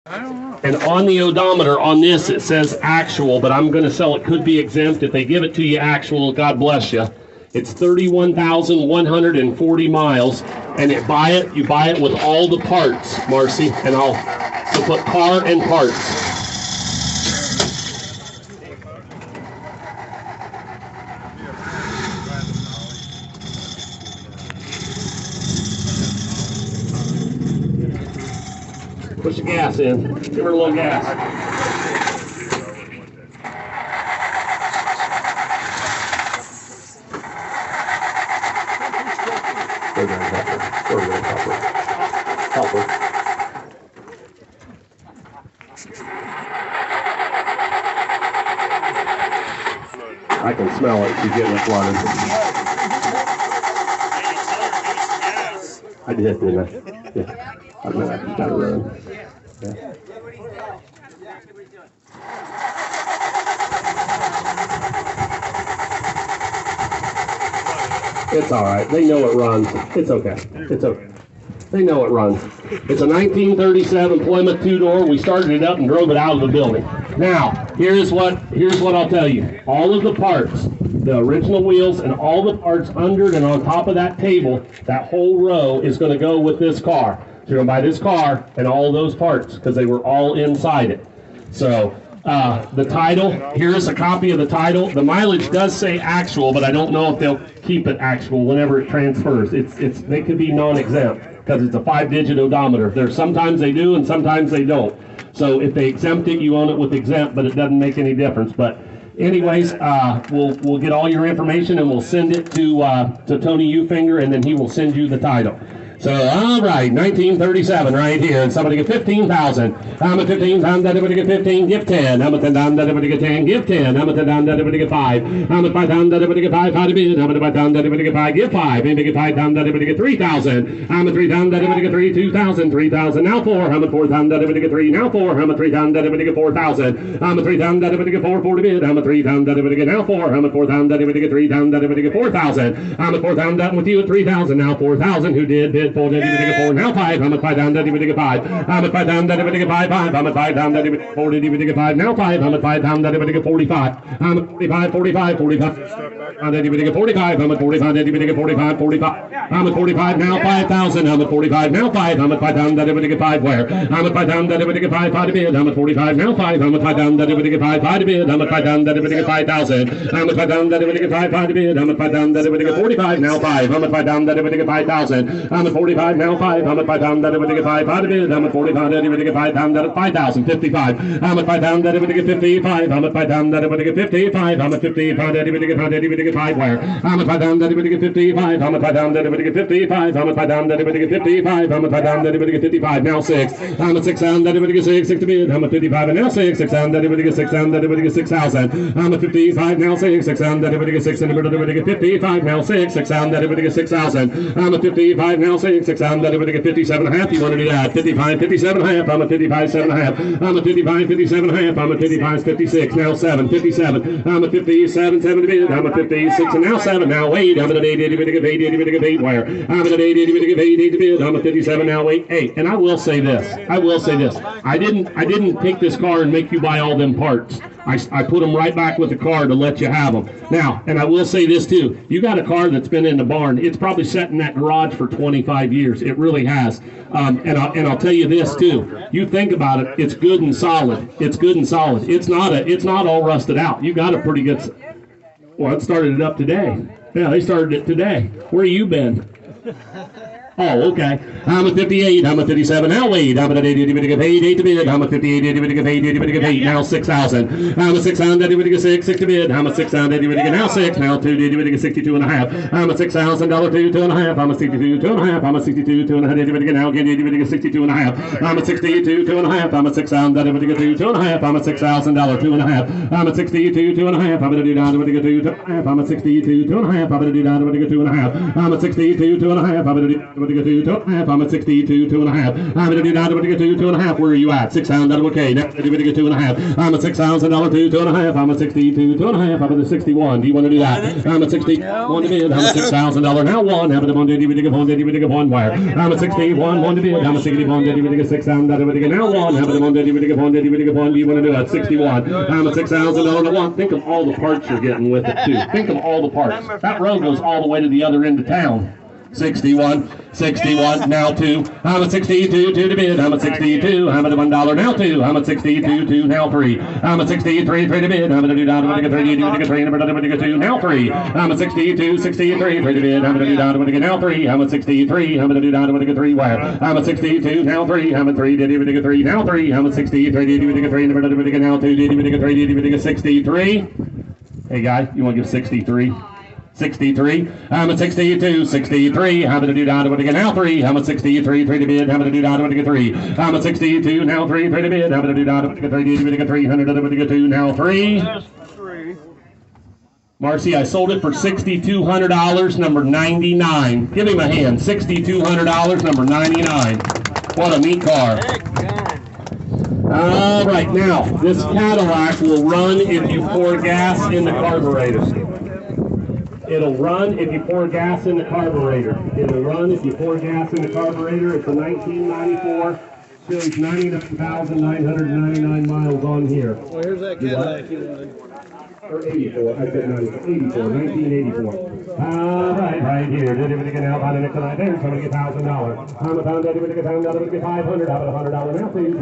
And on the odometer, on this, it says actual, but I'm going to sell it could be exempt. If they give it to you actual, God bless you. It's 31,140 miles, and you buy it with all the parts, Marcy, and so put car and parts. Push the gas in. Give her a little gas. Help her. I can smell it. She's getting it flooded. I did, didn't I? Yeah. I know I just got to run. Yeah. It's all right. They know it runs. It's okay. It's okay. They know it runs. It's a 1937 Plymouth two-door. We started it up and drove it out of the building. Now, here's what I'll tell you. All of the parts, the original wheels and all the parts under and on top of that table, that whole row is going to go with this car. So you're going to buy this car and all those parts because they were all inside it. So the title, here's a copy of the title. The mileage does say actual, but I don't know if they'll keep it actual whenever it transfers. They could be non-exempt because it's a 5-digit odometer. Sometimes they do and sometimes they don't. So if they exempt it, you own it with exempt, but it doesn't make any difference. But anyways, we'll get all your information and we'll send it to Tony Ufinger, and then he will send you the title. So, all right, 1937 right here, and somebody get 15,000. I'm at 15,000, everybody get 15, give 10. I'm at 10,000, everybody get 10, give 10. I'm at 10,000, everybody get 5. I'm at 5,000, everybody get 5, 5 to bid. I'm at 5,000, everybody get 5, give 5. Anybody get 5,000, everybody get 3,000. I'm at 3,000, everybody get 3, 2,000, 3,000, now 4. I'm at 4,000, everybody get 3, now 4. I'm at 3,000, everybody get 4,000. I'm at 3,000, everybody get 4, 4 to bid. I'm at 3,000, everybody get now 4. I'm at 4,000, everybody get 3,000, everybody get 4,000. I'm at 4,000, with you at 3,000, now 4,000. Who did bid 4, everybody get 4. Now 5, I'm at 5 down, everybody get 5. I'm at 5 down, everybody get 5, 5. I'm at 5 down, everybody get 4, everybody get 5. Now 5, I'm at 5 down, everybody get 45. I'm at 45, 45, 45. Everybody get 45. I'm at 45, everybody get 45, 45. I'm at 45 now, 5,000. I'm at 45 now, 5. I'm at 5 down, everybody get 5 where? I'm at 5 down, everybody get 5, 5 to bid. I'm at 45 now, 5. I'm at 5 down, everybody get 5, 5 to bid. I'm at 5 down, everybody get 5,000. I'm at 5 down, everybody get 5, 5 to bid. I'm at 5 down, everybody get 45 now, 5. I'm at 5 down, everybody get 5,000. I'm at 45 now, 5. I'm at 5 down, everybody get 5, 5 to bid. I'm at 45, everybody get 5 down, 5,000, 55. I'm at 5 down, everybody get 55. I'm at 5 down, everybody get 55. I'm at 55, everybody get 5, everybody get 5 where? I'm at 5 down, everybody get 55. I'm at 5 down, everybody get 55. I'm at 5 down, everybody get 55. I'm at 5 down, everybody get 55. Now 6. I'm at 6 down, everybody get 6, 6 to bid. I'm at 55 and now 6. 6 down, everybody get 6 down, everybody get 6,000. I'm at 55 now 6. 6 down, everybody get 6 and everybody get 55 now 6. 6 down, everybody get 6,000. I'm at 55 now 6. 6 down, everybody get 57 and a half. You want to do that? 55, 57 and a half. I'm at 55, 7 and a half. I'm at 55, 57 and a half. I'm at 55, 56. Now 7, 57. I'm at 57, 7 to bid. I'm at 56 and now 7. Now 8. I'm at 8, 8, 8, 8, 8, 8, 8, where? I'm at 8, 8, 8, 8, 8 to bid. I'm at 57 now 8, 8. And I will say this. I didn't take this car and make you buy all them parts. I put them right back with the car to let you have them. Now, and I will say this too. You got a car that's been in the barn. It's probably sat in that garage for 25 years. It really has. And I'll tell you this too. You think about it. It's good and solid. It's good and solid. It's not all rusted out. You got a pretty good. Well, it started it up today. Yeah, they started it today. Where you been? Oh, okay. I'm at 58. I'm at 57. Now wait. I'm at 80. Everybody get paid. 8 to bid. I'm at 58. Everybody get paid. Everybody get paid. Now 6,000. I'm at 6,000. Everybody get 6. 6 to bid. I'm at 6,000. Everybody get now 6. Now 2. Everybody get 62 and a half. I'm at $6,000. 2. 2 and a half. I'm at 62. 2 and a half. I'm at 62. 2 and a half. Everybody get now again. Everybody get 62 and a half. I'm at 62. 2 and a half. I'm at 6,000. Everybody get 2. 2 and a half. I'm at $6,000. 2 and a half. I'm at 62. 2 and a half. I'm going to do down. Everybody get 2. 2 and a half. I'm at 62. 2 and a half. I'm going to do down. Everybody get 2 and a half. I'm at 62. 2 and a half. I'm going to do $2, 2.5. I'm at 62, 2.5. I'm at $2, 2.5. Where are you at? $6,000. Okay, now $2.5. I'm at $6,000, 2.5. I'm at 62, 2.5. I'm at 61. Do you want to do that? I'm at 61 to bid. I'm at $6,000. Now one. I'm at one wire. I'm at 61, one to bid. I'm at 61, $6,000. Now one. I'm at one. Do you want to do it? 61. I'm at $6,000 to one. Think of all the parts you're getting with it too. Think of all the parts. That road goes all the way to the other end of town. 61, now two. I'm at 62, two to bid. I'm at 62. I'm at $1 now two. I'm at 62, two now three. I'm at 63, three to bid. I'm at $2, $3, now three. I'm at 62, 63, three to bid. I'm at $2, now three. I'm at 63. I'm at $2, wire. I'm at 62, now three. I'm at three, three now three. I'm at 63, three now two, 63. Hey guy, you want to give 63? 63. I'm at 62, 63. I'm at $2, now three. I'm at 63, three to bid. I'm at $2, three. I'm at 62, now three, three to bid. I'm at $2, $300, now three. Marcy, I sold it for $6,200, number 99. Give him a hand. $6,200, number 99. What a neat car. All right, now this Cadillac will run if you pour gas in the carburetor. It'll run if you pour gas in the carburetor. It'll run if you pour gas in the carburetor. It's a 1994. Shows 99,999 miles on here. Well, here's that Cadillac you wanted. Or 84. I said 84. 1984. Right here. Did it now? Find a nickel right there. Somebody get $1,000. I'm a pound. Did it get $1,000? Get $500. I'm at $100 now. Please.